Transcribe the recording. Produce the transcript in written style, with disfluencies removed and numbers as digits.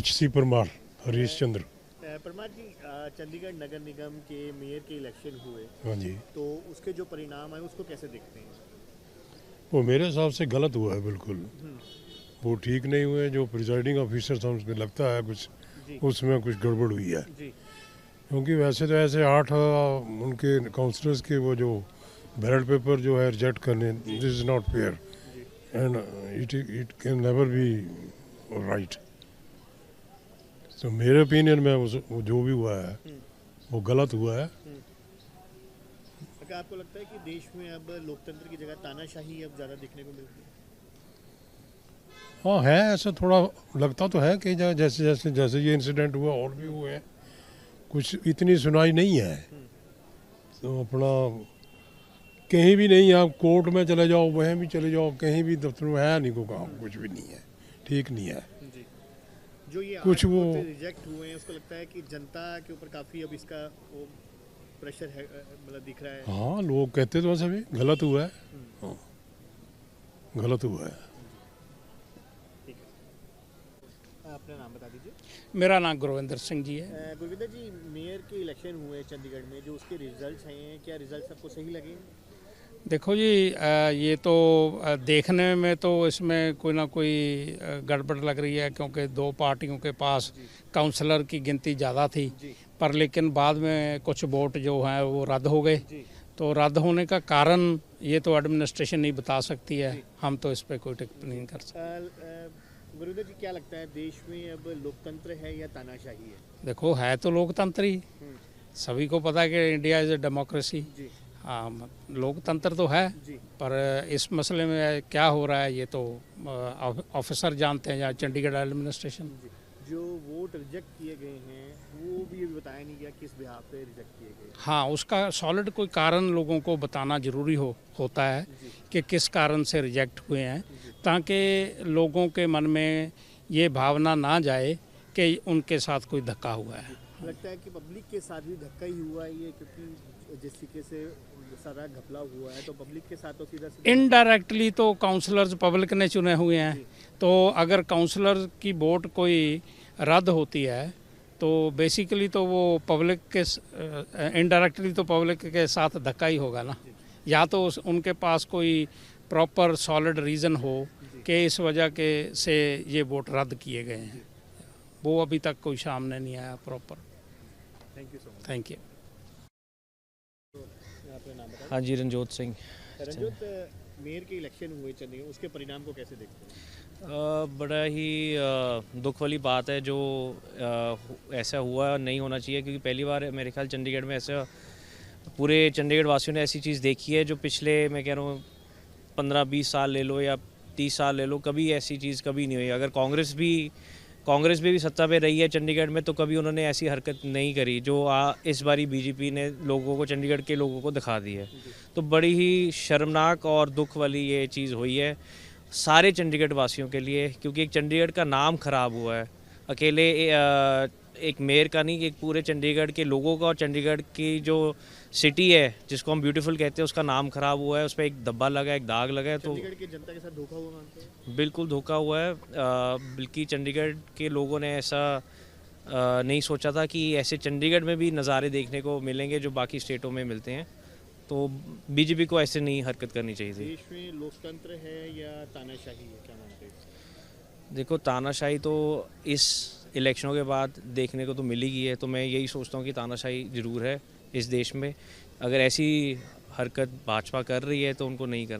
HC Parmar, Harish Chandra. Parmar जी, चंडीगढ़ नगर निगम के mayor के election हुए, हाँ जी, तो उसके जो परिणाम आए उसको कैसे देखते हैं? वो मेरे हिसाब से गलत हुआ है बिल्कुल। हम्म, वो ठीक नहीं हुए। जो प्रिजाइडिंग ऑफिसर था उसमें लगता है कुछ जी उसमें कुछ गड़बड़ हुई है, जी क्योंकि वैसे तो ऐसे 8 उनके काउंसलर्स के वो जो बैलेट पेपर जो है रिजेक्ट करने, दिस इज़ नॉट फेयर जी। And it can never be right. तो मेरे ओपिनियन में वो जो भी हुआ है हम्म, वो गलत हुआ है। हम्म। क्या आपको लगता है कि देश में अब लोकतंत्र की जगह तानाशाही अब ज़्यादा देखने को मिलती है? हाँ है, ऐसा थोड़ा लगता तो है कि जैसे जैसे जैसे ये इंसिडेंट हुआ और भी हुए हैं, कुछ इतनी सुनाई नहीं है। हम्म, तो अपना कहीं भी नहीं, आप कोर्ट में चले जाओ, वहीं भी चले जाओ, कहीं भी दफ्तर में है नहीं को काम, कुछ भी नहीं है, ठीक नहीं है जी। जो ये कुछ। 8 वो वोट रिजेक्ट हुए हैं, उसको लगता है कि जनता के ऊपर काफ़ी अब इसका वो प्रेशर है, मतलब दिख रहा है। हाँ, लोग कहते तो सभी गलत हुआ है। हम्म, हाँ, गलत हुआ है। जी, ठीक है। अपना नाम बता दीजिए। मेरा नाम गुरविंदर सिंह जी है। गुरविंदर जी, मेयर के इलेक्शन हुए चंडीगढ़ में, जो उसके रिजल्ट्स हैं, क्या रिजल्ट आपको सही लगे? देखो जी, ये तो देखने में तो इसमें कोई ना कोई गड़बड़ लग रही है, क्योंकि दो पार्टियों के पास जी काउंसलर की गिनती ज़्यादा थी। जी पर लेकिन बाद में कुछ वोट जो हैं वो रद्द हो गए। जी तो रद्द होने का कारण ये तो एडमिनिस्ट्रेशन नहीं बता सकती है, जी। हम तो इस पर कोई टिप्पणी नहीं कर सकते। गुरुदेव जी, क्या लगता है देश में अब लोकतंत्र है या तानाशाही है? देखो, है तो लोकतंत्र ही, हम्म, सभी को पता है कि इंडिया इज़ ए डेमोक्रेसी। जी हाँ, लोकतंत्र तो है, जी पर इस मसले में क्या हो रहा है ये तो ऑफिसर जानते हैं या चंडीगढ़ एडमिनिस्ट्रेशन। जी। जो वोट रिजेक्ट किए गए हैं वो भी अभी बताया नहीं गया किस बिहाफ पे रिजेक्ट किए गए। हाँ, उसका सॉलिड कोई कारण लोगों को बताना ज़रूरी होता है जी कि किस कारण से रिजेक्ट हुए हैं, जी ताकि लोगों के मन में ये भावना ना जाए कि उनके साथ कोई धक्का हुआ है। जी। लगता है कि पब्लिक के साथ भी धक्का ही हुआ है ये, क्योंकि जिस तरीके से सारा घपला हुआ है तो पब्लिक के साथ तो सीधा सीधा। इनडायरेक्टली तो काउंसलर्स पब्लिक ने चुने हुए हैं, जी तो अगर काउंसलर की वोट कोई रद्द होती है तो बेसिकली तो वो पब्लिक के इनडायरेक्टली तो पब्लिक के साथ धक्का ही होगा ना। जी या तो उनके पास कोई प्रॉपर सॉलिड रीज़न हो जी कि इस वजह के से ये वोट रद्द किए गए जी। हैं, वो अभी तक कोई सामने नहीं आया proper. Thank you so much. Thank you. अपना नाम बताइए। हाँ जी, रंजोत सिंह। रंजोत, मेयर के इलेक्शन हुए चंडीगढ़, उसके परिणाम को कैसे देखते हैं? बड़ा ही दुख वाली बात है जो ऐसा हुआ नहीं होना चाहिए, क्योंकि पहली बार मेरे ख्याल चंडीगढ़ में ऐसा पूरे चंडीगढ़ वासियों ने ऐसी चीज़ देखी है जो पिछले, मैं कह रहा हूँ, 15-20 साल ले लो या 30 साल ले लो, कभी ऐसी चीज़ कभी नहीं हुई। अगर कांग्रेस भी सत्ता पे रही है चंडीगढ़ में तो कभी उन्होंने ऐसी हरकत नहीं करी जो इस बारी बीजेपी ने लोगों को, चंडीगढ़ के लोगों को दिखा दी है। तो बड़ी ही शर्मनाक और दुख वाली ये चीज़ हुई है सारे चंडीगढ़ वासियों के लिए, क्योंकि एक चंडीगढ़ का नाम खराब हुआ है। अकेले एक मेयर का नहीं, एक पूरे चंडीगढ़ के लोगों का, और चंडीगढ़ की जो सिटी है जिसको हम ब्यूटीफुल कहते हैं उसका नाम खराब हुआ है, उस पर एक धब्बा लगा है, एक दाग लगा है। तो चंडीगढ़ की जनता के साथ धोखा हुआ मानते हैं? बिल्कुल धोखा हुआ है। बल्कि चंडीगढ़ के लोगों ने ऐसा नहीं सोचा था कि ऐसे चंडीगढ़ में भी नज़ारे देखने को मिलेंगे जो बाकी स्टेटों में मिलते हैं। तो बीजेपी को ऐसे नहीं हरकत करनी चाहिए थी। देश में लोकतंत्र है या तानाशाही है, क्या मानते हैं? देखो, तानाशाही तो इस इलेक्शनों के बाद देखने को तो मिली ही है, तो मैं यही सोचता हूँ कि तानाशाही ज़रूर है इस देश में। अगर ऐसी हरकत भाजपा कर रही है तो उनको नहीं करना।